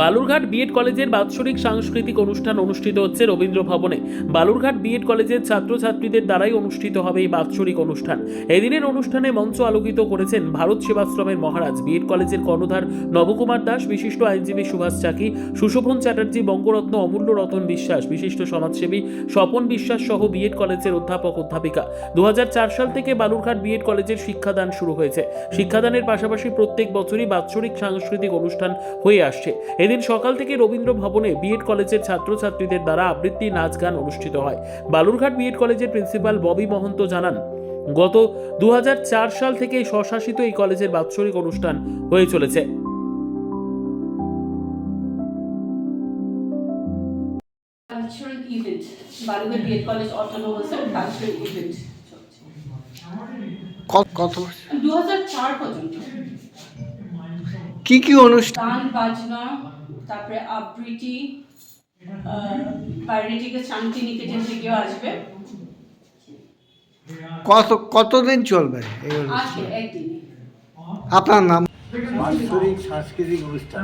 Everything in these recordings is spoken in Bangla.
বালুরঘাট বিএড কলেজের বাৎসরিক সাংস্কৃতিক অনুষ্ঠান অনুষ্ঠিত হচ্ছে রবীন্দ্র ভবনে। বালুরঘাট বিএড কলেজের ছাত্রছাত্রীদের দ্বারাই অনুষ্ঠিত হবে এই বাৎসরিক অনুষ্ঠান। এদিনের অনুষ্ঠানে মঞ্চ আলোকিত করেছেন ভারত সেবাশ্রমের মহারাজ, বিএড কলেজের কর্ণধার নবকুমার দাস, বিশিষ্ট আইনজীবী সুভাষ চাকি, সুশোভন চ্যাটার্জি, বঙ্গরত্ন অমূল্য রতন বিশ্বাস, বিশিষ্ট সমাজসেবী স্বপন বিশ্বাস সহ বিএড কলেজের অধ্যাপক অধ্যাপিকা। 2004 সাল থেকে বালুরঘাট বিএড কলেজের শিক্ষাদান শুরু হয়েছে। শিক্ষাদানের পাশাপাশি প্রত্যেক বছরই বাৎসরিক সাংস্কৃতিক অনুষ্ঠান হয়ে আসছে। এদিন সকাল থেকে রবীন্দ্র ভবনে বিএড কলেজের ছাত্রছাত্রীদের দ্বারা আবৃত্তি, নাচ গান অনুষ্ঠিত হয়। বালুরঘাট বিএড কলেজের প্রিন্সিপাল ববি মহন্ত জানান, গত 2004 সাল থেকে স্বশাসিত এই কলেজের বাৎসরিক অনুষ্ঠান হয়ে চলেছে। Cultural event Balurghat BEd college অটোনোমাসের কালচারাল ইভেন্ট কত 2004 পর্যন্ত কি অনুষ্ঠান? গান বাজনা, তারপরে আবৃত্তি, বাইরে থেকে শান্তিনিকেতন থেকেও আসবে। কতদিন চলবে এই অনুষ্ঠান? আজকে একদিন। আপনার নাম? বাৎসরিক সাংস্কৃতিক অনুষ্ঠান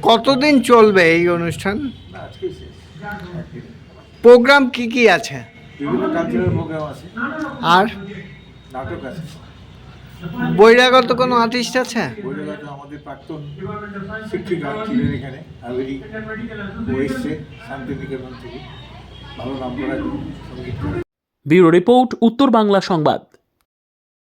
কতদিন চলবে এই অনুষ্ঠান? আজকে শেষ। প্রোগ্রাম কি আছে? বিভিন্ন কালচারাল প্রোগ্রাম আছে, আর নাটক আছে। বহিরাগত কোনো আর্টিস্ট আছে? বৈরাগত আমাদের প্রাক্তন শিক্ষিকা ছিলেন এখানে, আবেরি, ও এসছে শান্তিনিকেতন থেকে, ভালো নাম করা সঙ্গীত। ব্যুরো রিপোর্ট, উত্তর বাংলা সংবাদ।